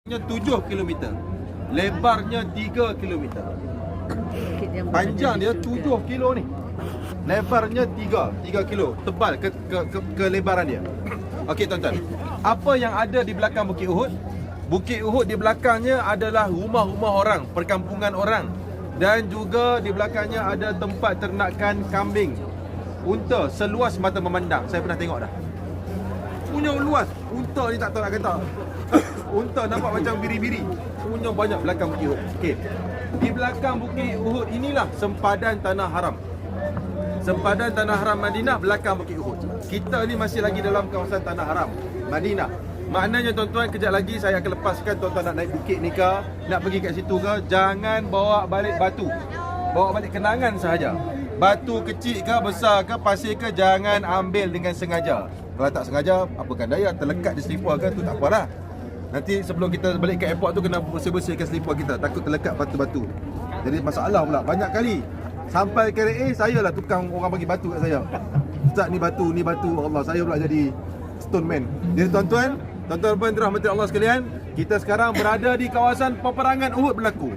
7 km, lebarnya 3 km. Panjang dia 7 kilo ni. Lebarnya 3 kilo, tebal kelebaran dia. Okey tuan-tuan. Apa yang ada di belakang Bukit Uhud? Bukit Uhud di belakangnya adalah rumah-rumah orang, perkampungan orang, dan juga di belakangnya ada tempat ternakan kambing, unta seluas mata memandang. Saya pernah tengok dah. Punya luas. Unta ni tak tahu nak kata. Unta nampak macam biri-biri. Punya banyak belakang Bukit Uhud. Okey. Di belakang Bukit Uhud inilah sempadan Tanah Haram. Sempadan Tanah Haram Madinah belakang Bukit Uhud. Kita ni masih lagi dalam kawasan Tanah Haram Madinah. Maknanya tuan-tuan, kejap lagi saya akan lepaskan tuan-tuan nak naik bukit ni ke, nak pergi kat situ ke, jangan bawa balik batu. Bawa balik kenangan sahaja. Batu kecil ke, besar ke, pasir ke, jangan ambil dengan sengaja. Kalau tak sengaja, apakan daya, terlekat di selipar ke, tu tak apalah. Nanti sebelum kita balik ke airport tu, kena bersih-bersihkan selipar kita, takut terlekat batu-batu. Jadi masalah pula, banyak kali sampai KLA, saya lah tukang orang bagi batu kat saya. Ustaz, ni batu, Allah, saya pula jadi stone man. Jadi tuan-tuan puan dirahmati Allah sekalian, kita sekarang berada di kawasan peperangan Uhud berlaku.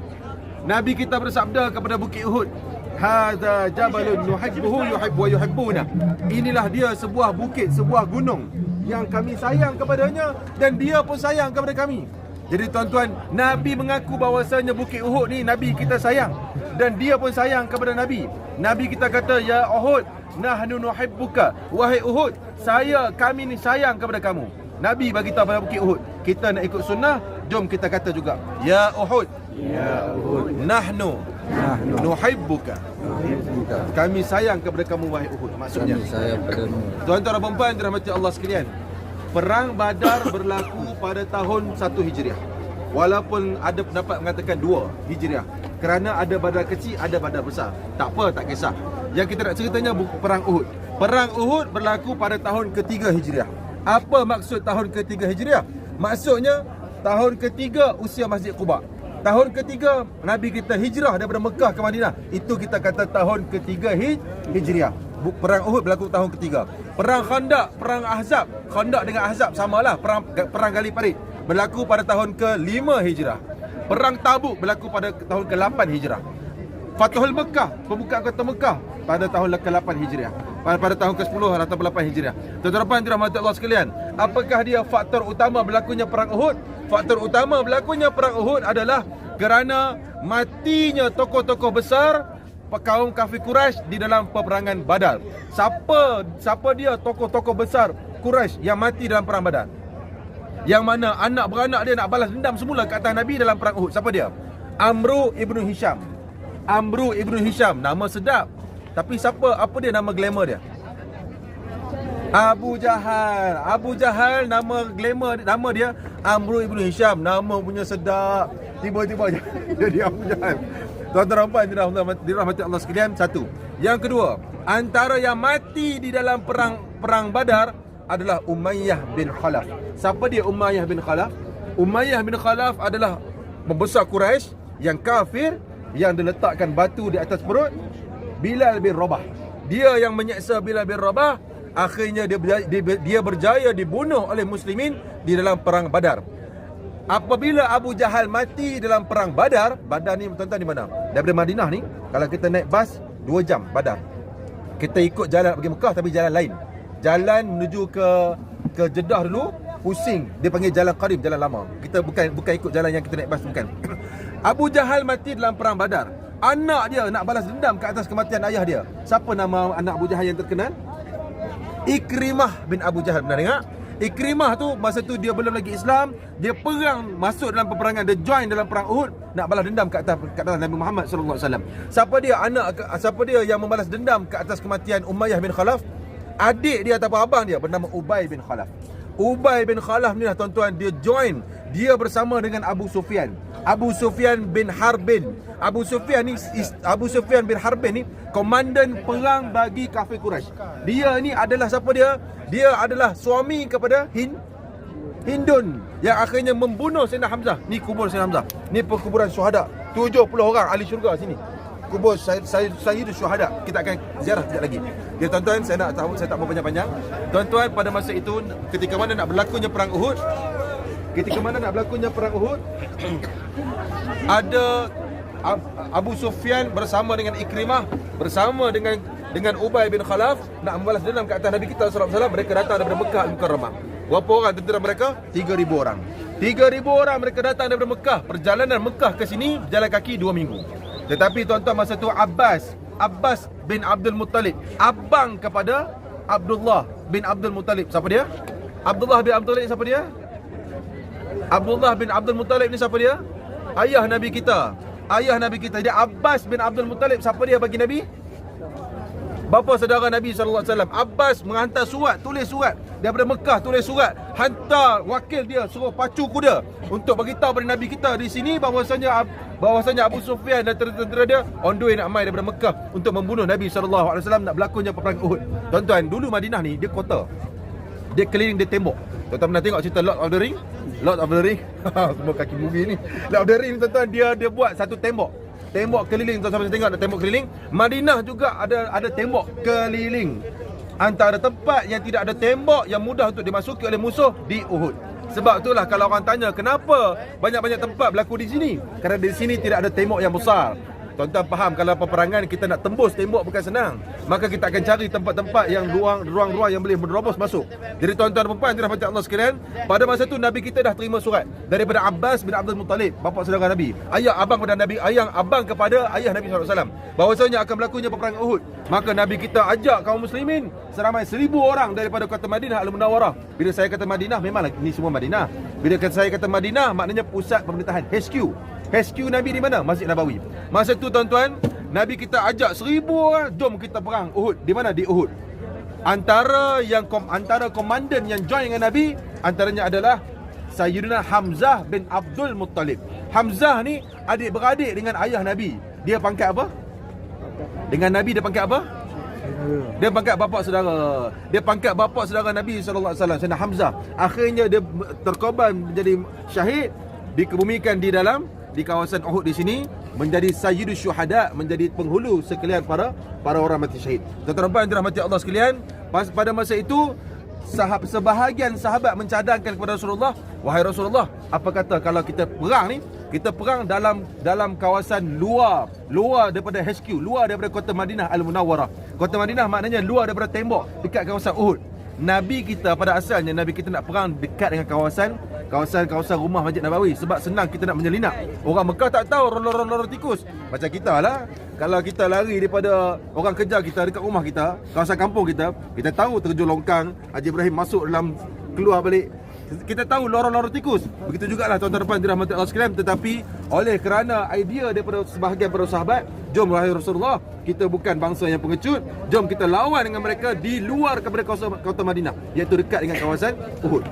Nabi kita bersabda kepada Bukit Uhud, hadza jabalun nuhibbuhu yuhibbu wa yuhibbuna. Inilah dia sebuah bukit, sebuah gunung yang kami sayang kepadanya dan dia pun sayang kepada kami. Jadi tuan-tuan, Nabi mengaku bahawasanya Bukit Uhud ni Nabi kita sayang dan dia pun sayang kepada Nabi. Nabi kita kata, ya Uhud, nahnu nuhibbuka. Wahai Uhud, kami ni sayang kepada kamu. Nabi bagi tahu pada Bukit Uhud, kita nak ikut sunnah, jom kita kata juga, ya Uhud, nahnu nuhibbuka. Kami sayang kepada kamu wahai Uhud. Maksudnya, tuan-tuan dan puan dirahmati Allah sekalian, Perang Badar berlaku pada tahun 1 Hijriah. Walaupun ada pendapat mengatakan 2 Hijriah, kerana ada Badar kecil, ada Badar besar. Tak apa, tak kisah. Yang kita nak ceritanya Perang Uhud. Perang Uhud berlaku pada tahun ke-3 Hijriah. Apa maksud tahun ke-3 Hijriah? Maksudnya tahun ke-3 usia Masjid Quba. Tahun ke-3 Nabi kita hijrah daripada Mekah ke Madinah. Itu kita kata tahun ke-3 Hijriah. Perang Uhud berlaku tahun ke-3. Perang Khandaq, perang Ahzab. Khandaq dengan Ahzab samalah, perang Gali Parit, berlaku pada tahun ke-5 Hijrah. Perang Tabuk berlaku pada tahun ke-8 Hijrah. Fathul Mekah, pembukaan kota Mekah, pada tahun ke-8 Hijriah. Pada tahun ke-10 atau 8 Hijriah. Tuan-tuan dirahmati Allah sekalian, apakah dia faktor utama berlakunya perang Uhud? Faktor utama berlakunya perang Uhud adalah kerana matinya tokoh-tokoh besar kaum kafir Quraisy di dalam peperangan Badar. Siapa dia tokoh-tokoh besar Quraisy yang mati dalam perang Badar? Yang mana anak beranak dia nak balas dendam semula ke atas Nabi dalam perang Uhud. Siapa dia? Amru ibnu Hisham. Amru ibnu Hisham, nama sedap. Tapi apa dia nama glamour dia? Abu Jahal. Abu Jahal nama glamour, nama dia Amru ibnu Hisham. Nama punya sedap. Tiba-tiba jadi Abu Jahal. Tuan-tuan dan puan dirahmati Allah sekalian, satu. Yang kedua, antara yang mati di dalam perang Badar adalah Umayyah bin Khalaf. Siapa dia Umayyah bin Khalaf? Umayyah bin Khalaf adalah pembesar Quraisy yang kafir, yang diletakkan batu di atas perut Bilal bin Rabah. Dia yang menyeksa Bilal bin Rabah. Akhirnya dia berjaya dibunuh oleh muslimin di dalam perang Badar. Apabila Abu Jahal mati dalam perang Badar, Badar ni tuan-tuan di mana? Daripada Madinah ni, kalau kita naik bas 2 jam Badar. Kita ikut jalan pergi Mekah tapi jalan lain. Jalan menuju ke Jeddah dulu, pusing. Dia panggil jalan qarib, jalan lama. Kita bukan ikut jalan yang kita naik bas, bukan. Abu Jahal mati dalam perang Badar. Anak dia nak balas dendam ke atas kematian ayah dia. Siapa nama anak Abu Jahal yang terkenal? Ikrimah bin Abu Jahal. Pernah dengar? Ikrimah tu masa tu dia belum lagi Islam, dia perang, masuk dalam peperangan, dia join dalam perang Uhud nak balas dendam ke atas Nabi Muhammad sallallahu alaihi wasallam. Siapa dia yang membalas dendam ke atas kematian Umayyah bin Khalaf? Adik dia ataupun abang dia bernama Ubay bin Khalaf. Ubay bin Khalaf ni lah tuan-tuan, dia bersama dengan Abu Sufyan. Abu Sufyan bin Harbin. Abu Sufyan bin Harbin ni komandan perang bagi kafir Quraisy. Dia ni adalah siapa dia? Dia adalah suami kepada Hindun yang akhirnya membunuh Sayyidina Hamzah. Ni kubur Sayyidina Hamzah. Ni perkuburan syuhada. 70 orang ahli syurga sini. Kubur Sayyidus Syuhada. Kita akan ziarah sekejap lagi. Ya tuan-tuan, saya tak mau panjang-panjang. Tuan-tuan, pada masa itu ketika mana nak berlakunya perang Uhud, ketika mana nak berlakunya perang Uhud, ada Abu Sufyan bersama dengan Ikrimah, bersama dengan Ubay bin Khalaf nak membalas dendam ke atas Nabi kita sallallahu alaihi wasallam. Mereka datang daripada Mekah Al-Mukarramah. Berapa orang tentera mereka? 3,000 orang. 3,000 orang mereka datang daripada Mekah. Perjalanan Mekah ke sini jalan kaki 2 minggu. Tetapi tuan-tuan, masa tu Abbas bin Abdul Muttalib, abang kepada Abdullah bin Abdul Muttalib. Siapa dia? Abdullah bin Abdul Muttalib siapa dia? Abdullah bin Abdul Muttalib ni siapa dia? Ayah Nabi kita. Ayah Nabi kita. Jadi Abbas bin Abdul Muttalib siapa dia bagi Nabi? Bapa saudara Nabi SAW. Abbas menghantar surat, tulis surat daripada Mekah, tulis surat, hantar wakil dia suruh pacu kuda untuk bagi tahu pada Nabi kita di sini bahawasanya Abu Sufyan dan tentera dia on the way nak mai daripada Mekah untuk membunuh Nabi SAW, nak berlakunya perang Uhud. Tuan-tuan, dulu Madinah ni dia kota. Dia keliling, dia tembok. Tuan-tuan pernah tengok cerita Lord of the Ring? Lord of the Ring. Semua kaki movie ni. Lord of the Ring, tuan-tuan, dia buat satu tembok. Tembok keliling, tuan-tuan bisa tengok ada tembok keliling. Madinah juga ada tembok keliling. Antara tempat yang tidak ada tembok yang mudah untuk dimasuki oleh musuh di Uhud. Sebab itulah kalau orang tanya kenapa banyak-banyak tempat berlaku di sini, kerana di sini tidak ada tembok yang besar. Tuan-tuan faham, kalau peperangan kita nak tembus tembok bukan senang. Maka kita akan cari tempat-tempat yang ruang-ruang yang boleh menerobos masuk. Jadi tuan-tuan dan puan dirahmati Allah sekalian, pada masa itu Nabi kita dah terima surat daripada Abbas bin Abdul Muttalib, bapa saudara Nabi, ayah abang kepada Nabi, abang kepada ayah Nabi SAW, bahawasanya akan berlakunya peperangan Uhud. Maka Nabi kita ajak kaum muslimin seramai 1,000 orang daripada kota Madinah Al-Munawwarah. Bila saya kata Madinah, memanglah ini semua Madinah. Bila saya kata Madinah, maknanya pusat pemerintahan, HQ Nabi di mana? Masjid Nabawi. Masa tu tuan-tuan, Nabi kita ajak 1,000 orang, jom kita perang Uhud. Di mana? Di Uhud. Antara komandan yang join dengan Nabi, antaranya adalah Sayyidina Hamzah bin Abdul Muttalib. Hamzah ni adik-beradik dengan ayah Nabi. Dia pangkat apa? Dengan Nabi dia pangkat apa? Dia pangkat bapa saudara. Dia pangkat bapa saudara Nabi sallallahu alaihi wasallam, Sayyidina Hamzah. Akhirnya dia terkorban menjadi syahid, dikebumikan di kawasan Uhud di sini, menjadi sayyidus syuhada, menjadi penghulu sekalian para orang mati syahid. Tuan-tuan yang dirahmati Allah sekalian, pada masa itu sebahagian sahabat mencadangkan kepada Rasulullah, wahai Rasulullah, apa kata kalau kita perang ni, kita perang dalam kawasan luar daripada HQ, luar daripada kota Madinah Al-Munawwarah. Kota Madinah maknanya luar daripada tembok, dekat kawasan Uhud. Nabi kita pada asalnya, Nabi kita nak perang dekat dengan kawasan rumah Masjid Nabawi, sebab senang kita nak menyelinap. Orang Mekah tak tahu lorong tikus. Macam kita lah, kalau kita lari daripada orang kejar kita dekat rumah kita, kawasan kampung kita tahu terjun longkang, Haji Ibrahim masuk dalam, keluar balik. Kita tahu lorong tikus. Begitu jugalah tuan-tuan dan dirahmati Allah sekalian. Tetapi oleh kerana idea daripada sebahagian para sahabat, jom wahai Rasulullah, kita bukan bangsa yang pengecut, jom kita lawan dengan mereka di luar kepada kota Madinah, iaitu dekat dengan kawasan Uhud.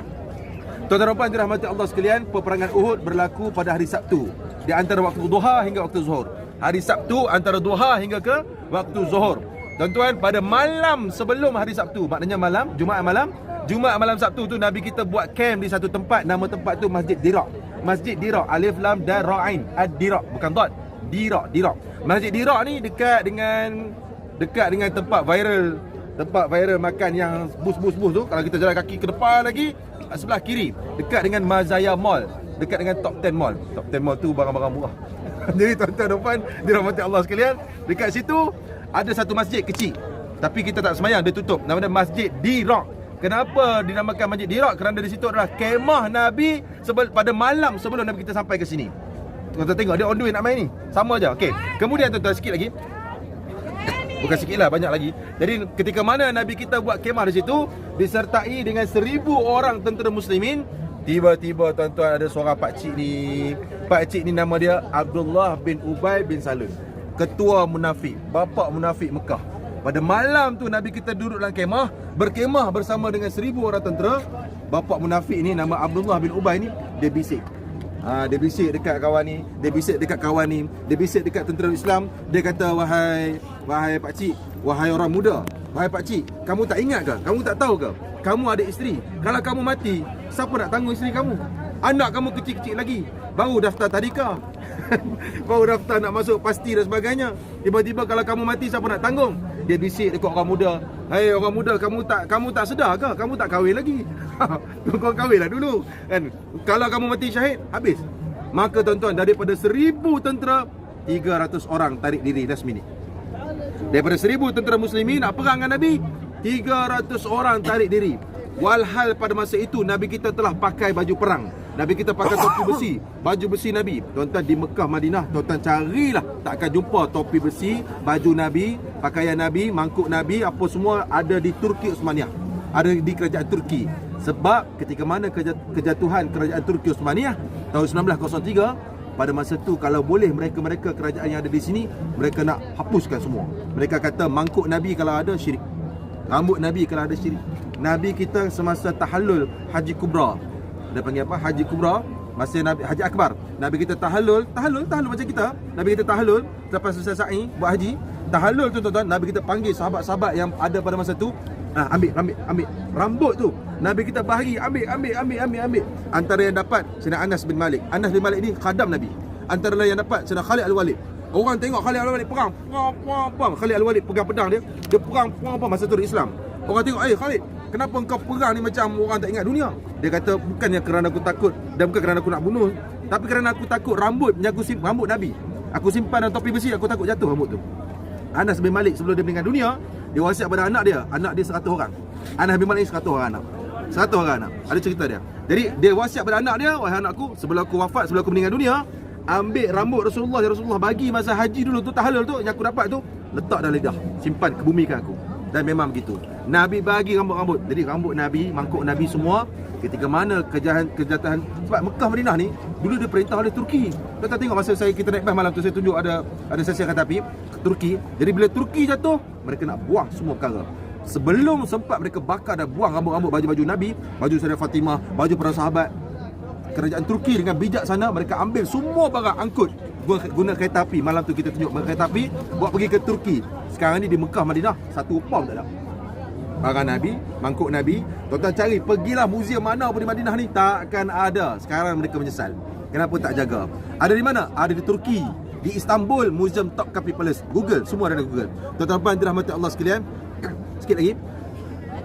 Tuan-tuan dan puan dirahmati Allah sekalian, peperangan Uhud berlaku pada hari Sabtu, di antara waktu duha hingga waktu zuhur. Hari Sabtu antara duha hingga ke waktu zuhur. Tuan-tuan, pada malam sebelum hari Sabtu, maknanya Jumaat malam Sabtu tu, Nabi kita buat camp di satu tempat. Nama tempat tu Masjid Dirak. Masjid Dirak, alif lam dan ra'ain, ad-Dirak, bukan dot. Dirak. Masjid Dirak ni dekat dengan tempat viral makan yang bus tu. Kalau kita jalan kaki ke depan lagi, sebelah kiri, dekat dengan Mazaya Mall, dekat dengan Top 10 Mall. Top 10 Mall tu barang-barang murah. Jadi tuan-tuan dan puan dirahmati Allah sekalian, dekat situ ada satu masjid kecil, tapi kita tak sembahyang, dia tutup. Nama dia Masjid Dirak. Kenapa dinamakan Masjid Dirak? Kerana di situ adalah kemah Nabi pada malam sebelum Nabi kita sampai ke sini. Tuan-tuan tengok, dia on the way nak main ni. Sama aja. Okey. Kemudian tuan-tuan, sikit lagi. Bukan sikit lah, banyak lagi. Jadi ketika mana Nabi kita buat kemah di situ, disertai dengan 1,000 orang tentera muslimin, tiba-tiba tuan-tuan ada seorang pakcik ni nama dia Abdullah bin Ubay bin Salul, ketua munafik, bapa munafik Mekah. Pada malam tu Nabi kita duduk dalam kemah, berkemah bersama dengan 1,000 orang tentera. Bapa munafik ni nama Abdullah bin Ubay ni, dia bisik. Dia bisik dekat kawan ni, dia bisik dekat kawan ni, dia bisik dekat tentera Islam. Dia kata, wahai pakcik, wahai orang muda, wahai pakcik, kamu tak ingat ke? Kamu tak tahu ke? Kamu ada isteri. Kalau kamu mati, siapa nak tanggung isteri kamu? Anak kamu kecil-kecil lagi, baru daftar tadika, baru daftar nak masuk pasti dan sebagainya. Tiba-tiba kalau kamu mati, siapa nak tanggung? dia bisik dekat orang muda. Hei orang muda, kamu tak sedar ke? Kamu tak kahwin lagi. Kau kahwinlah dulu. Kan? Kalau kamu mati syahid, habis. Maka tuan-tuan, daripada 1000 tentera, 300 orang tarik diri last minute. Daripada 1000 tentera muslimin nak perang dengan Nabi, 300 orang tarik diri. Walhal pada masa itu Nabi kita telah pakai baju perang. Nabi kita pakai topi besi, baju besi Nabi. Tuan-tuan di Mekah, Madinah, tuan-tuan carilah, tak akan jumpa topi besi, baju Nabi, pakaian Nabi, mangkuk Nabi, apa semua ada di Turki Uthmaniyah. Ada di kerajaan Turki. Sebab ketika mana kejatuhan kerajaan Turki Uthmaniyah tahun 1903, pada masa tu kalau boleh mereka kerajaan yang ada di sini, mereka nak hapuskan semua. Mereka kata mangkuk Nabi kalau ada syirik, rambut Nabi kalau ada syirik. Nabi kita semasa tahallul Haji Kubra, dia panggil apa? Haji Kubra, masa Nabi Haji Akbar. Nabi kita tahallul macam kita. Nabi kita tahallul lepas selesai sa'i buat haji. Tahallul tu tuan-tuan, Nabi kita panggil sahabat-sahabat yang ada pada masa tu, ambil rambut tu. Nabi kita bahagi, ambil. Antara yang dapat Sayyidina Anas bin Malik. Anas bin Malik ni khadam Nabi. Antara yang dapat Sayyidina Khalid Al-Walid. Orang tengok Khalid Al-Walid perang, Khalid Al-Walid pegang pedang dia perang masa tu di Islam. Orang tengok, Khalid, kenapa engkau perang ni macam orang tak ingat dunia? Dia kata, bukannya kerana aku takut dan bukan kerana aku nak bunuh, tapi kerana aku takut rambut Nabi. Aku simpan dalam topi besi, aku takut jatuh rambut tu. Anas bin Malik sebelum dia meninggal dunia, dia wasiat pada anak dia 100 orang. Anas bin Malik 100 orang anak. 100 orang anak. Ada cerita dia. Jadi dia wasiat pada anak dia, wahai anakku, sebelum aku wafat, sebelum aku meninggal dunia, ambil rambut Rasulullah, ya Rasulullah bagi masa haji dulu tu, tahallul tu yang aku dapat tu, letak dalam lidah, simpan, kebumikan aku. Dan memang begitu. Nabi bagi rambut-rambut. Jadi rambut Nabi, mangkuk Nabi semua, ketika mana kejahatan sebab Mekah Madinah ni dulu diperintah oleh Turki. Kita tengok masa kita naik bas malam tu, saya tunjuk ada sesi kereta api Turki. Jadi bila Turki jatuh, mereka nak buang semua perkara. Sebelum sempat mereka bakar dan buang rambut-rambut baju-baju Nabi, baju Sayyidah Fatimah, baju para sahabat, kerajaan Turki dengan bijaksana mereka ambil semua barang, angkut guna kereta api. Malam tu kita tunjuk kereta api buat pergi ke Turki. Sekarang ni di Mekah Madinah satu pom tak ada. Barang Nabi, mangkuk Nabi, tuan-tuan cari, pergilah muzium mana pun di Madinah ni, takkan ada. Sekarang mereka menyesal. Kenapa tak jaga? Ada di mana? Ada di Turki, di Istanbul, Museum Topkapi Palace. Google, semua ada Google. Tuan-tuan yang dirahmati Allah sekalian, sikit lagi.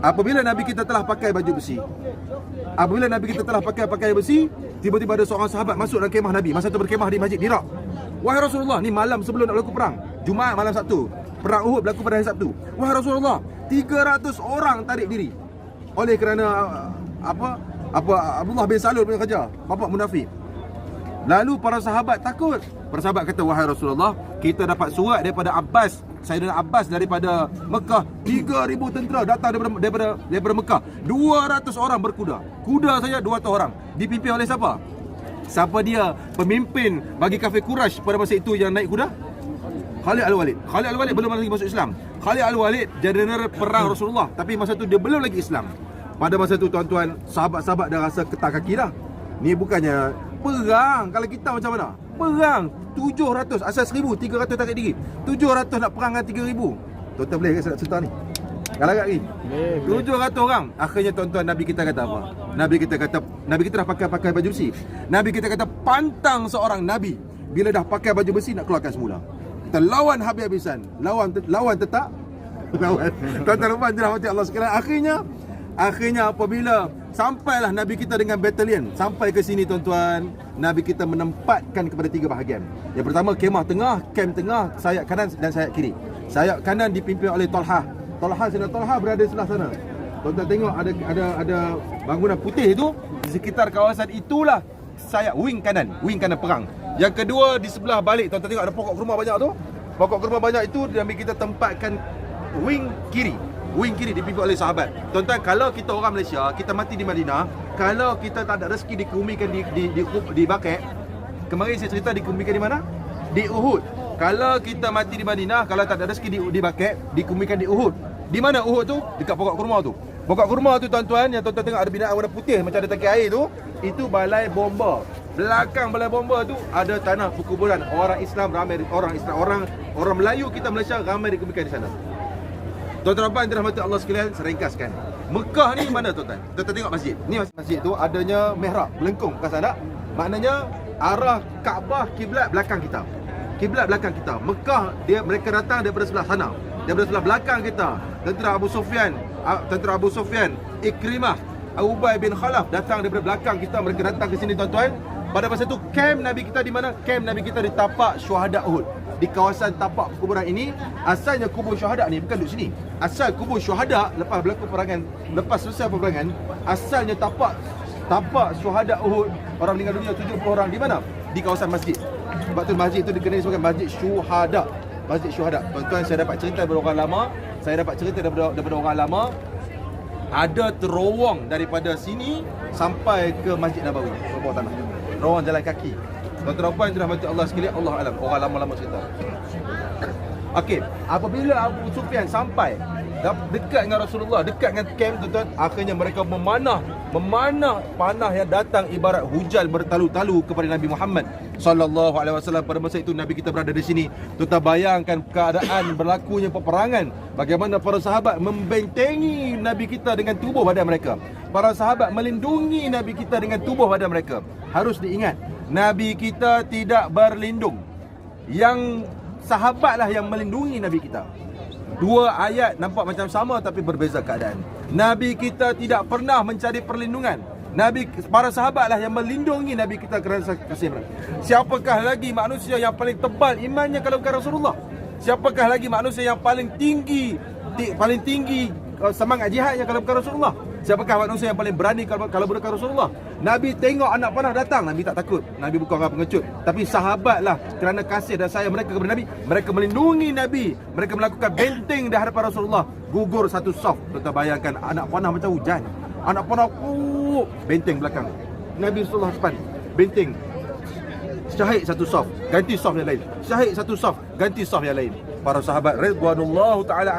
Apabila Nabi kita telah pakai baju besi, apabila Nabi kita telah pakai pakaian besi, tiba-tiba ada seorang sahabat masuk dalam kemah Nabi. Masa tu berkemah di Masjid Hira. Wahai Rasulullah, ni malam sebelum nak berlaku perang, Jumaat malam Sabtu. Perang Uhud berlaku pada hari Sabtu. Wahai Rasulullah, 300 orang tarik diri oleh kerana apa Abdullah bin Salul punya kerja, bapa munafik. Lalu para sahabat takut. Para sahabat kata, wahai Rasulullah, kita dapat surat daripada Abbas, Sayyidina Abbas daripada Mekah, 3,000 tentera datang daripada Mekah. 200 orang berkuda. Kuda saja 200 orang. Dipimpin oleh siapa? Siapa dia pemimpin bagi kafir Quraisy pada masa itu yang naik kuda? Khalid Al-Walid. Khalid Al-Walid belum lagi masuk Islam. Khalid Al-Walid jeneral perang Rasulullah, tapi masa tu dia belum lagi Islam. Pada masa tu tuan-tuan, sahabat-sahabat dah rasa ketak kaki dah. Ni bukannya perang. Kalau kita macam mana? Perang 700, asal 1,300 tarik diri. 700 nak perang dengan 3,000. Tuan-tuan boleh ke cerita ni? Kalau agak ni 700 orang. Akhirnya tuan-tuan, Nabi kita kata apa? Nabi kita dah pakai baju besi. Nabi kita kata pantang seorang Nabi bila dah pakai baju besi nak keluarkan semula. Kita lawan habis-habisan. Lawan tetap lawan. Tuan-tuan dirahmati Allah sekalian. Akhirnya apabila sampailah Nabi kita dengan batalion sampai ke sini tuan-tuan, Nabi kita menempatkan kepada 3 bahagian. Yang pertama kemah tengah, kem tengah, sayap kanan dan sayap kiri. Sayap kanan dipimpin oleh Talha. Sayyidina Talha berada sebelah sana. Tuan-tuan tengok ada bangunan putih itu di sekitar kawasan itulah sayap wing kanan perang. Yang kedua di sebelah balik, tuan-tuan tengok ada pokok kurma banyak tu. Pokok kurma banyak itu Nabi kita tempatkan wing kiri. Wing kiri dipimpin oleh sahabat. Tuan-tuan, kalau kita orang Malaysia, kita mati di Madinah, kalau kita tak ada rezeki dikebumikan di Baqi', kemarin saya cerita dikebumikan di mana? Di Uhud. Kalau kita mati di Madinah, kalau tak ada rezeki di Baqi', dikebumikan di Uhud. Di mana Uhud tu? Dekat pokok kurma tu. Pokok kurma tu tuan-tuan, yang tuan-tuan tengok ada binaan warna putih macam ada tangki air tu, itu balai bomba. Belakang balai bomba tu ada tanah perkuburan orang Islam ramai, orang Melayu kita Malaysia ramai dikebumikan di sana. Tuan-tuan yang dirahmati Allah sekalian, saya ringkaskan. Mekah ni mana tuan-tuan? Tuan-tuan tengok masjid. Ni masjid tu adanya mihrab, melengkung ke sana. Maknanya arah Kaabah kiblat belakang kita. Kiblat belakang kita. Mekah mereka datang daripada sebelah sana. daripada sebelah belakang kita, tentera Abu Sufyan, Ikrimah, Ubay bin Khalaf datang daripada belakang kita. Mereka datang ke sini tuan-tuan. Pada masa itu kem Nabi kita di mana? Kem Nabi kita di tapak syuhada Uhud. Di kawasan tapak kuburan ini, asalnya kubur syuhada ni bukan duduk sini. Asal kubur syuhada lepas berlaku peperangan, lepas selesai peperangan, asalnya tapak syuhada Uhud, orang meninggal dunia 70 orang di mana? Di kawasan masjid. Sebab tu masjid itu dikenali sebagai masjid syuhada. Masjid syuhada. Tuan-tuan, saya dapat cerita daripada orang lama. Daripada orang lama, ada terowong daripada sini sampai ke Masjid Nabawi, bawah tanah. Terowong jalan kaki. Tuan-tuan puan dirahmati Allah sekalian, Allah alam. Orang lama-lama cerita. Okey, apabila Abu Sufyan sampai dekat dengan Rasulullah, dekat dengan kem tuan-tuan, akhirnya mereka memanah panah yang datang ibarat hujan bertalu-talu kepada Nabi Muhammad sallallahu alaihi wasallam. Pada masa itu Nabi kita berada di sini. Tuan bayangkan keadaan berlakunya peperangan, bagaimana para sahabat membentengi Nabi kita dengan tubuh badan mereka. Para sahabat melindungi Nabi kita dengan tubuh badan mereka. Harus diingat, Nabi kita tidak berlindung. Yang sahabatlah yang melindungi Nabi kita. Dua ayat nampak macam sama tapi berbeza keadaan. Nabi kita tidak pernah mencari perlindungan. Para sahabatlah yang melindungi Nabi kita kerana kasih mereka. Siapakah lagi manusia yang paling tebal imannya kalau bukan Rasulullah? Siapakah lagi manusia yang paling tinggi semangat jihadnya kalau bukan Rasulullah? Siapakah manusia yang paling berani kalau bukan Rasulullah? Nabi tengok anak panah datang, Nabi tak takut. Nabi bukan orang pengecut. Tapi sahabatlah kerana kasih dan sayang mereka kepada Nabi, mereka melindungi Nabi. Mereka melakukan benteng di hadapan Rasulullah. Gugur satu saf. Kita bayangkan anak panah macam hujan. Anak panah benteng belakang. Nabi Rasulullah depan, benteng. Syahid satu saf, ganti saf yang lain. Syahid satu saf, ganti saf yang lain. Para sahabat ridwanullahu taala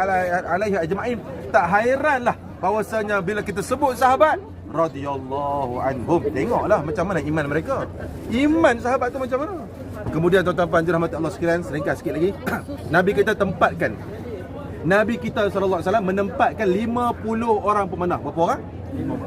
alaihi ajma'in, tak hairanlah bahawasanya bila kita sebut sahabat radhiyallahu anhum, tengoklah macam mana iman mereka. Iman sahabat tu macam mana. Kemudian tuan-tuan puan dirahmati Allah sekalian, seringkas sikit lagi. Nabi kita sallallahu alaihi wasallam menempatkan 50 orang pemanah. Berapa orang?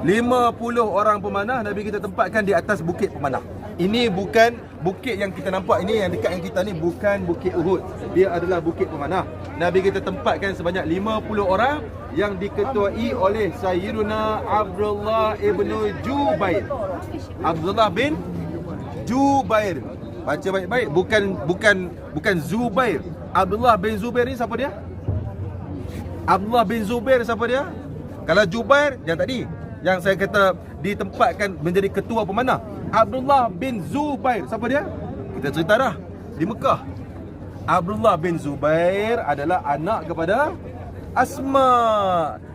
50 orang pemanah Nabi kita tempatkan di atas bukit pemanah. Ini bukan bukit yang kita nampak ini, yang dekat yang kita ni bukan bukit Uhud. Dia adalah bukit pemanah. Nabi kita tempatkan sebanyak 50 orang yang diketuai oleh Sayyiduna Abdullah ibn Jubair. Abdullah bin Jubair. Baca baik-baik, bukan Zubair. Abdullah bin Zubair ni siapa dia? Abdullah bin Zubair siapa dia? Kalau Jubair yang tadi, yang saya kata ditempatkan menjadi ketua pemanah, Abdullah bin Zubair siapa dia? Kita cerita dah di Mekah. Abdullah bin Zubair adalah anak kepada Asma.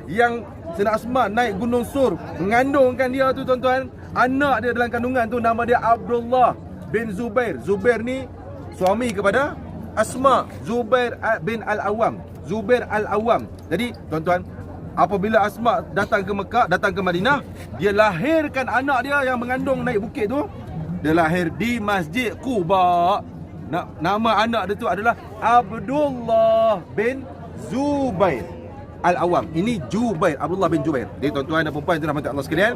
Yang Sayyidina Asma naik Gunung Sur, mengandungkan dia tu tuan-tuan. Anak dia dalam kandungan tu nama dia Abdullah bin Zubair. Zubair ni suami kepada Asma, Zubair bin Al-Awwam. Zubair Al-Awwam. Jadi tuan-tuan, apabila Asma datang ke Mekah, datang ke Madinah, dia lahirkan anak dia yang mengandung naik bukit tu. Dia lahir di Masjid Quba. Nama anak dia tu adalah Abdullah bin Zubair Al-Awwam. Ini Jubair, Abdullah bin Jubair. Jadi tuan-tuan dan puan-puan yang dirahmati Allah sekalian,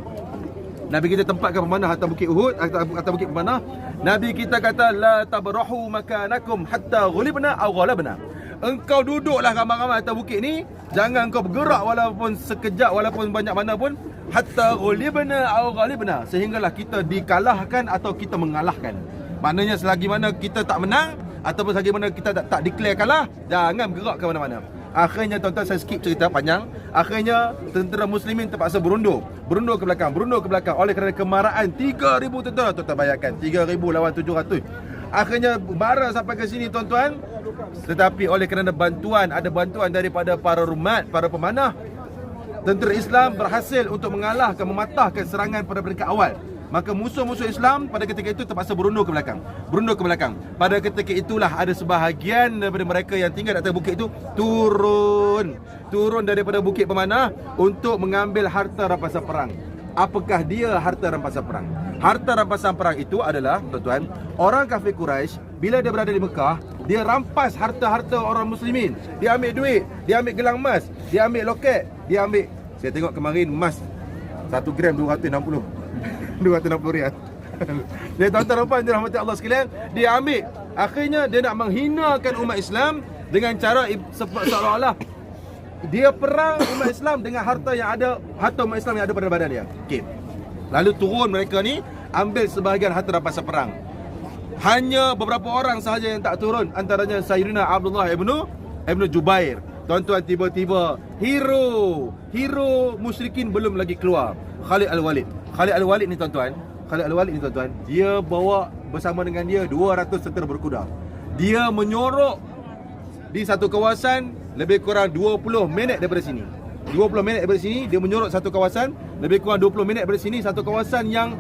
Nabi kita tempatkan pemanah atas bukit Uhud, atas bukit pemanah. Nabi kita kata la tabrahu makanakum hatta ghulibna aw ghalabna. Engkau duduklah ramai-ramai atas bukit ni, jangan kau bergerak walaupun sekejap, walaupun banyak mana pun, hatta ghulibna aw ghalibna, sehinggalah kita dikalahkan atau kita mengalahkan. Maknanya selagi mana kita tak menang ataupun selagi mana kita tak declare kalah, jangan bergerak ke mana-mana. Akhirnya tuan-tuan, saya skip cerita panjang. Akhirnya tentera muslimin terpaksa berundur ke belakang oleh kerana kemarahan 3,000 tentera. Tuan-tuan bayangkan 3,000 lawan 700. Akhirnya marah sampai ke sini tuan-tuan. Tetapi oleh kerana ada bantuan daripada para rumat, para pemanah, tentera Islam berhasil untuk mengalahkan, mematahkan serangan pada peringkat awal. Maka musuh-musuh Islam pada ketika itu terpaksa berundur ke belakang. Pada ketika itulah ada sebahagian daripada mereka yang tinggal di atas bukit itu turun daripada bukit pemanah untuk mengambil harta rampasan perang. Apakah dia harta rampasan perang? Harta rampasan perang itu adalah, tuan-tuan, orang kafir Quraisy bila dia berada di Mekah, dia rampas harta-harta orang muslimin. Dia ambil duit, dia ambil gelang emas, dia ambil loket, dia ambil, saya tengok kemarin emas 1 gram 260 riyal. Dia tuan-tuan dan puan dirahmati Allah sekalian, dia ambil. Akhirnya dia nak menghinakan umat Islam, dengan cara seolah-olah dia perang umat Islam dengan harta umat Islam yang ada pada badan dia. Okey. Lalu turun mereka ni ambil sebahagian harta rampasan perang. Hanya beberapa orang sahaja yang tak turun, antaranya Sayyidina Abdullah ibnu Jubair. Tuan-tuan, tiba-tiba hero musyrikin belum lagi keluar, Khalid Al-Walid. Khalid Al-Walid ni tuan-tuan, dia bawa bersama dengan dia 200 tentera berkuda. Dia menyorok di satu kawasan lebih kurang 20 minit daripada sini. 20 minit daripada sini dia menyorok satu kawasan, lebih kurang 20 minit daripada sini, satu kawasan yang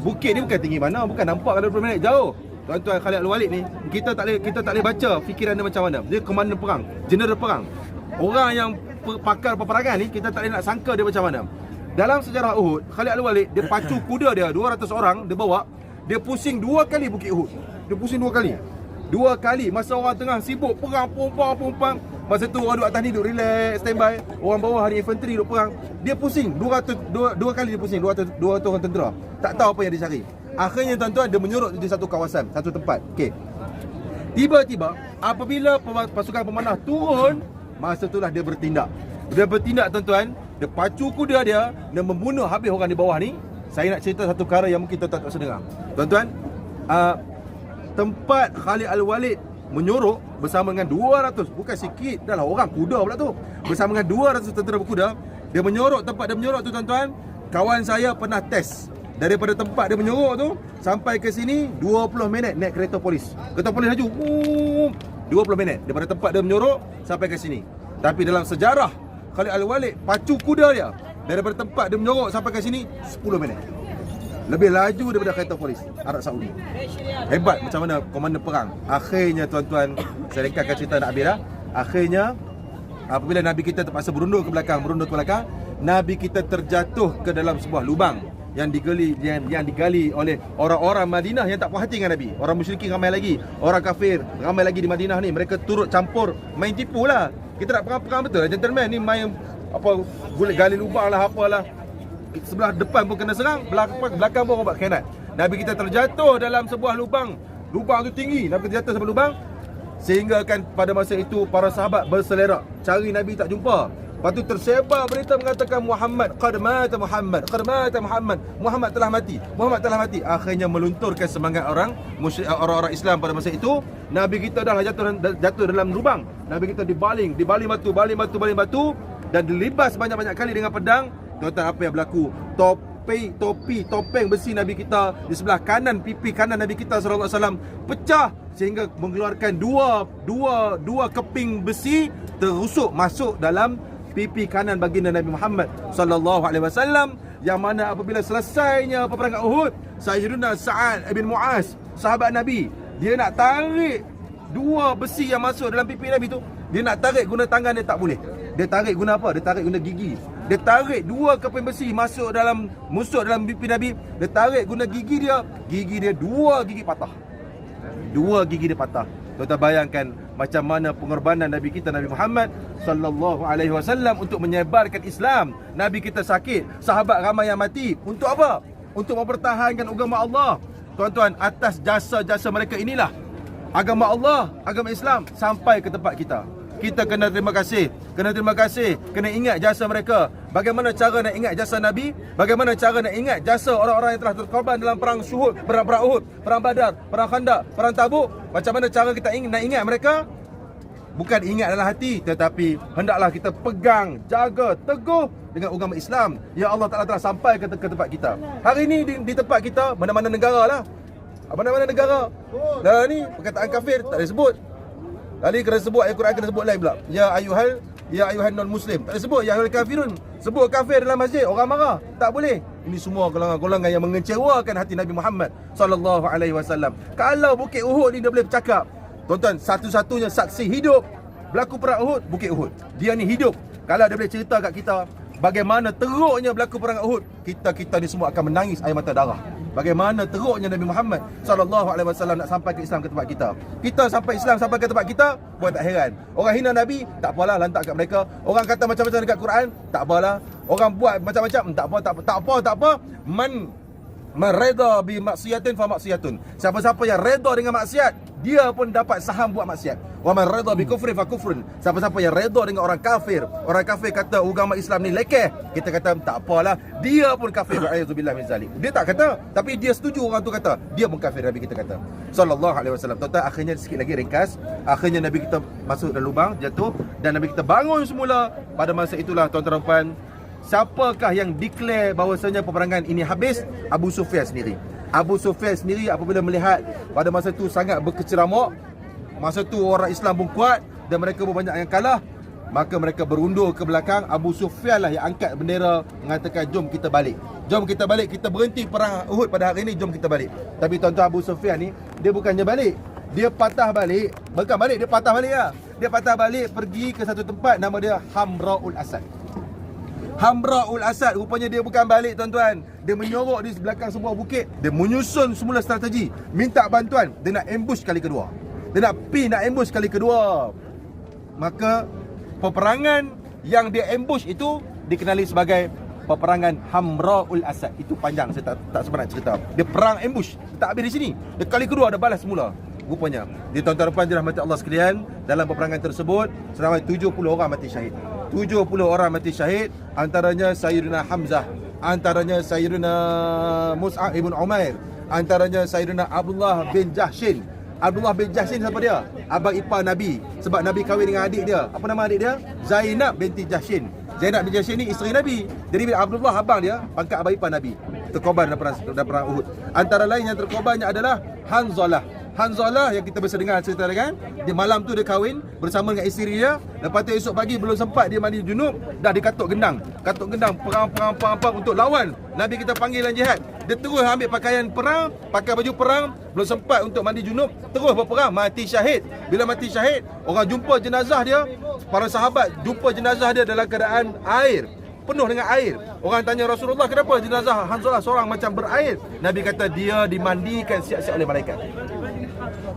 bukit ni bukan tinggi mana, bukan nampak kalau 20 minit jauh. Tuan-tuan, Khalid Al-Walid ni kita tak boleh baca fikiran dia macam mana. Dia komandan perang, jeneral perang. Orang yang pakar peperangan ni kita tak boleh nak sangka dia macam mana. Dalam sejarah Uhud, Khalid Al-Walid dia pacu kuda dia 200 orang dia bawa, dia pusing 2 kali bukit Uhud. Dia pusing 2 kali. 2 kali masa orang tengah sibuk perang pompang. Masa tu orang duduk atas ni duduk relax, standby. Orang bawah hari infanteri duduk perang. Dia pusing 2 kali dia pusing 200 orang tentera. Tak tahu apa yang dia cari. Akhirnya tuan-tuan dia menyorok di satu kawasan, satu tempat. Okey. Tiba-tiba apabila pasukan pemanah turun, masa itulah dia bertindak. Dia bertindak tuan-tuan, dia pacu kuda dia dan membunuh habis orang di bawah ni. Saya nak cerita satu perkara yang mungkin tuan-tuan tak sedengar. Tuan-tuan, tempat Khalid Al-Walid menyorok bersama dengan 200, bukan sikit dah lah, orang kuda pula tu. Bersama dengan 200 tentera berkuda, dia menyorok tempat dia menyorok tu tuan-tuan. Kawan saya pernah test daripada tempat dia menyorok tu sampai ke sini 20 minit naik kereta polis. Kereta polis laju 20 minit daripada tempat dia menyorok sampai ke sini. Tapi dalam sejarah Khalid Al-Walid pacu kuda dia daripada tempat dia menyorok sampai ke sini 10 minit. Lebih laju daripada kereta polis Arab Saudi. Hebat macam mana komandan perang. Akhirnya tuan-tuan, saya ringkaskan cerita nak habis dah. Akhirnya apabila Nabi kita terpaksa berundur ke belakang, Nabi kita terjatuh ke dalam sebuah lubang yang digali oleh orang-orang Madinah yang tak puas hati dengan Nabi. Orang musyrikin ramai lagi, orang kafir ramai lagi di Madinah ni. Mereka turut campur, main tipu lah. Kita nak perang-perang betul lah gentleman ni, main apa, gali lubang lah apalah. Sebelah depan pun kena serang, belakang pun orang buat khianat. Nabi kita terjatuh dalam sebuah lubang. Lubang tu tinggi, Nabi kita terjatuh sebuah lubang. Sehingga kan pada masa itu para sahabat berselerak cari Nabi tak jumpa. Lepas tu tersebar berita mengatakan Qad mata Muhammad, Muhammad telah mati. Akhirnya melunturkan semangat orang-orang Islam pada masa itu. Nabi kita dah jatuh dalam lubang. Nabi kita dibaling batu dan dilibas banyak-banyak kali dengan pedang. Tuan-tuan, apa yang berlaku? Topeng besi Nabi kita di sebelah kanan pipi kanan Nabi kita sallallahu alaihi wasallam pecah sehingga mengeluarkan dua keping besi terusuk masuk dalam pipi kanan baginda Nabi Muhammad sallallahu alaihi wasallam. Yang mana apabila selesainya peperangan Uhud, Sayyidina Sa'ad bin Mu'az, sahabat Nabi, dia nak tarik 2 besi yang masuk dalam pipi Nabi tu. Dia nak tarik guna tangan, dia tak boleh. Dia tarik guna apa? Dia tarik guna gigi. Dia tarik 2 keping besi masuk dalam pipi Nabi. Dia tarik guna gigi dia. Gigi dia 2 gigi patah. 2 gigi dia patah. Tuan-tuan bayangkan macam mana pengorbanan Nabi kita Nabi Muhammad sallallahu alaihi wasallam untuk menyebarkan Islam. Nabi kita sakit, sahabat ramai yang mati. Untuk apa? Untuk mempertahankan agama Allah. Tuan-tuan, atas jasa-jasa mereka inilah agama Allah, agama Islam sampai ke tempat kita. Kita kena terima kasih, kena ingat jasa mereka. Bagaimana cara nak ingat jasa Nabi? Bagaimana cara nak ingat jasa orang-orang yang telah terkorban dalam perang Uhud, perang Uhud, perang Badar, perang Khandaq, perang Tabuk? Macam mana cara kita nak ingat mereka? Bukan ingat dalam hati, tetapi hendaklah kita pegang, jaga, teguh dengan agama Islam yang Allah Ta'ala telah sampai ke tempat kita. Hari ini di tempat kita, mana-mana negara lah. Mana-mana negara. Dah ni perkataan kafir tak boleh sebut. Tadi kena sebut ayat Quran, kena sebut lain pula. Ya ayuhan non muslim. Tak boleh sebut ya ayuhal kafirun. Sebut kafir dalam masjid, orang marah. Tak boleh. Ini semua golongan-golongan yang mengecewakan hati Nabi Muhammad sallallahu alaihi wasallam. Kalau Bukit Uhud ni dia boleh bercakap, tuan-tuan, satu-satunya saksi hidup berlaku perang Uhud, Bukit Uhud. Dia ni hidup. Kalau dia boleh cerita kat kita bagaimana teruknya berlaku perang Uhud, kita ni semua akan menangis air mata darah. Bagaimana teruknya Nabi Muhammad sallallahu alaihi wasallam nak sampai ke Islam ke tempat kita. Kita sampai Islam sampai ke tempat kita, buat tak heran. Orang hina Nabi, tak apalah, lantak kat mereka. Orang kata macam-macam dekat Quran, tak apalah. Orang buat macam-macam, tak apa. Man redha bi maksiatin fa maksiatun. Siapa-siapa yang redha dengan maksiat, dia pun dapat saham buat maksiat. Wa man redha bi kufri fa kufrun. Siapa-siapa yang redha dengan orang kafir kata agama Islam ni lekeh, kita kata tak apalah, dia pun kafir. A'udzubillah min zalik. Dia tak kata, tapi dia setuju orang tu kata, dia pun kafir. Nabi kita kata sallallahu alaihi wasallam. Tuan-tuan, akhirnya sikit lagi ringkas, akhirnya Nabi kita masuk dalam lubang, jatuh, dan Nabi kita bangun semula. Pada masa itulah tuan-tuan dan puan, siapakah yang declare bahawasanya peperangan ini habis? Abu Sufyan sendiri. Abu Sufyan sendiri apabila melihat pada masa itu sangat berkeceramuk, masa tu orang Islam pun kuat dan mereka pun banyak yang kalah, maka mereka berundur ke belakang. Abu Sufyan lah yang angkat bendera, mengatakan jom kita balik. Jom kita balik, kita berhenti perang Uhud pada hari ini, jom kita balik. Tapi tuan-tuan, Abu Sufyan ni, dia bukannya balik, dia patah balik. Bukan balik, dia patah balik lah. Dia patah balik pergi ke satu tempat, nama dia Hamra'ul Asad. Hamra'ul Asad, rupanya dia bukan balik tuan-tuan. Dia menyorok di belakang sebuah bukit. Dia menyusun semula strategi, minta bantuan. Dia nak ambush kali kedua. Dia nak ambush kali kedua. Maka peperangan yang dia ambush itu dikenali sebagai peperangan Hamra'ul Asad. Itu panjang, saya tak sempat nak cerita. Dia perang ambush, tak habis di sini. Dia kali kedua ada balas semula. Rupanya, di tuan-tuan puan dirahmati Allah sekalian, dalam peperangan tersebut seramai 70 orang mati syahid. 70 orang mati syahid, antaranya Sayyidina Hamzah, antaranya Sayyidina Mus'ab ibn Umair, antaranya Sayyidina Abdullah bin Jahshin. Abdullah bin Jahshin siapa dia? Abang ipar Nabi. Sebab Nabi kahwin dengan adik dia. Apa nama adik dia? Zainab binti Jahshin. Zainab bin Jahshin ni isteri Nabi. Jadi bila Abdullah abang dia, pangkat abang ipar Nabi, terkorban dalam perang Uhud. Antara lain yang terkorbannya adalah Hanzalah. Hanzalah yang kita biasa dengar cerita kan, di malam tu dia kahwin bersama dengan isteri dia. Lepas tu esok pagi belum sempat dia mandi junub, dah dikatuk gendang. Katuk gendang perang untuk lawan. Nabi kita panggil dan jihad. Dia terus ambil pakaian perang, pakai baju perang, belum sempat untuk mandi junub, terus berperang, mati syahid. Bila mati syahid, orang jumpa jenazah dia, para sahabat jumpa jenazah dia dalam keadaan air, penuh dengan air. Orang tanya Rasulullah, kenapa jenazah Hanzalah seorang macam berair? Nabi kata dia dimandikan siap-siap oleh malaikat.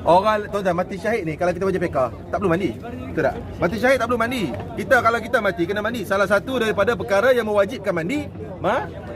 Orang tuan-tuan mati syahid ni, kalau kita baca fiqh tak perlu mandi. Betul tak? Mati syahid tak perlu mandi. Kalau kita mati kena mandi. Salah satu daripada perkara yang mewajibkan mandi,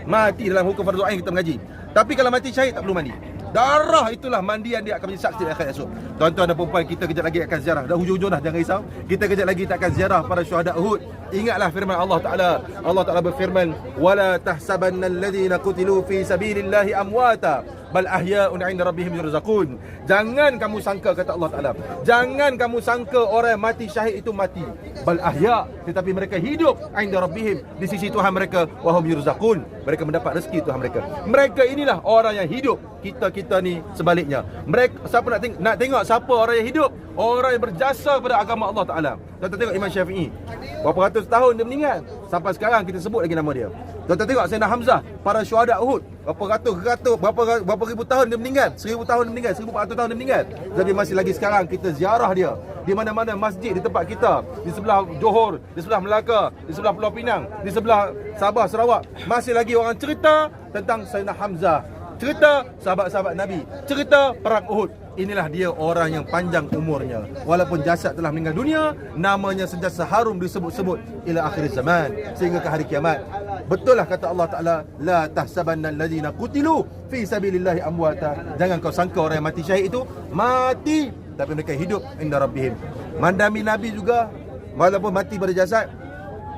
mati dalam hukum fardu ain kita mengaji. Tapi kalau mati syahid tak perlu mandi. Darah itulah mandian dia akan menjadi saksi di akhirat esok. Tuan-tuan dan puan, kita kejap lagi akan ziarah. Dah hujung-hujung dah, jangan risau. Kita kejap lagi kita akan ziarah para syuhada Uhud. Ingatlah firman Allah Ta'ala. Allah Ta'ala berfirman, "Wala tahsabanna alladhina qutilu fi sabilillahi amwata, bal ahya'un 'inda rabbihim yurzaqun." Jangan kamu sangka, kata Allah Ta'ala, jangan kamu sangka orang yang mati syahid itu mati. Bal ahya', tetapi mereka hidup 'inda rabbihim, di sisi Tuhan mereka, wa hum yurzaqun. Mereka mendapat rezeki Tuhan mereka. Mereka inilah orang yang hidup. Kita ni sebaliknya. Mereka, siapa nak tengok siapa orang yang hidup? Orang yang berjasa pada agama Allah Ta'ala. Tuan-tuan tengok Imam Syafi'i, berapa ratus tahun dia meninggal, sampai sekarang kita sebut lagi nama dia. Tuan-tuan tengok Sayyidina Hamzah, para syuhada Uhud, berapa ribu tahun dia meninggal, 1000 tahun dia meninggal, 1400 tahun dia meninggal. Jadi masih lagi sekarang kita ziarah dia. Di mana-mana masjid di tempat kita, di sebelah Johor, di sebelah Melaka, di sebelah Pulau Pinang, di sebelah Sabah, Sarawak, masih lagi orang cerita tentang Sayyidina Hamzah, cerita sahabat-sahabat Nabi, cerita perang Uhud. Inilah dia orang yang panjang umurnya. Walaupun jasad telah meninggal dunia, namanya sentiasa harum disebut-sebut ila akhir zaman, sehingga ke hari kiamat. Betul lah kata Allah Ta'ala, la tahsabanna alladhina qutilu fi sabilillahi amwata. Jangan kau sangka orang yang mati syahid itu mati, tapi mereka hidup inda rabbihim. Mandami Nabi juga, walaupun mati pada jasad,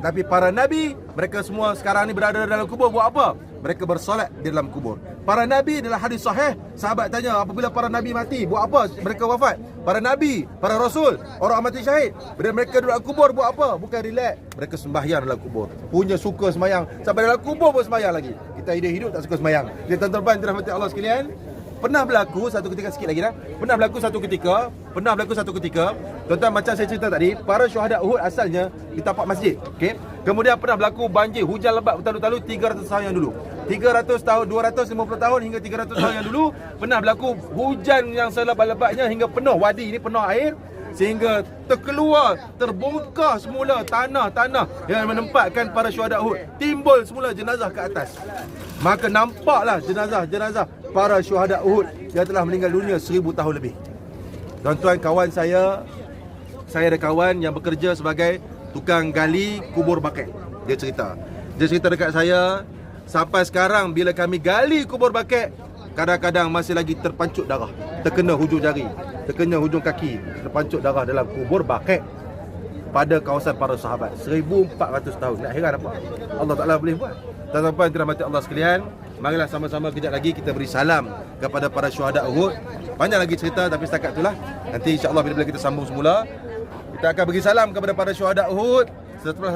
tapi para Nabi, mereka semua sekarang ni berada dalam kubur buat apa? Mereka bersolat di dalam kubur. Para Nabi, dalam hadis sahih, sahabat tanya, apabila para Nabi mati, buat apa mereka wafat? Para Nabi, para Rasul, orang mati syahid, bila mereka duduk dalam kubur buat apa? Bukan relax, mereka sembahyang dalam kubur. Punya suka sembahyang, sampai dalam kubur pun sembahyang lagi. Kita hidup tak suka sembahyang. Jadi tuan-tuan dirahmati Allah sekalian, pernah berlaku satu ketika, sikit lagi dah. Pernah berlaku satu ketika, tuan-tuan, macam saya cerita tadi, para syuhada Uhud asalnya di tapak masjid, okey. Kemudian pernah berlaku banjir, hujan lebat bertalu-talu 300 tahun yang dulu. 300 tahun, 250 tahun hingga 300 tahun yang dulu pernah berlaku hujan yang selebat-lebatnya hingga penuh wadi ini, penuh air, sehingga terbongkar semula tanah-tanah yang menempatkan para syuhada Uhud. Timbul semula jenazah ke atas. Maka nampaklah jenazah para syuhada Uhud yang telah meninggal dunia 1000 tahun lebih. Tuan-tuan, kawan saya ada kawan yang bekerja sebagai tukang gali kubur baket. Dia cerita dekat saya, Sampai sekarang bila kami gali kubur Baqi', kadang-kadang masih lagi terpancut darah, terkena hujung jari, terkena hujung kaki, terpancut darah dalam kubur Baqi' pada kawasan para sahabat 1400 tahun. Nak heran apa? Allah Ta'ala boleh buat. Tuan-tuan dirahmati Allah sekalian, marilah sama-sama kejap lagi kita beri salam kepada para syuhada Uhud. Banyak lagi cerita tapi setakat itulah. Nanti insya-Allah bila kita sambung semula, kita akan bagi salam kepada para syuhada Uhud.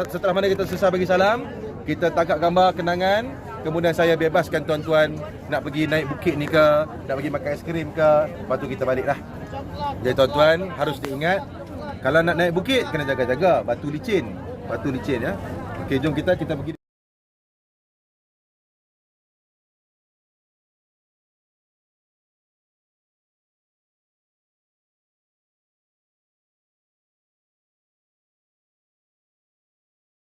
Setelah mana kita selesai bagi salam, kita tangkap gambar kenangan. Kemudian saya bebaskan tuan-tuan nak pergi naik bukit ni ke, nak pergi makan aiskrim ke, lepas tu kita baliklah. Jadi tuan-tuan harus diingat, kalau nak naik bukit kena jaga-jaga, batu licin ya. Okey, jom kita pergi.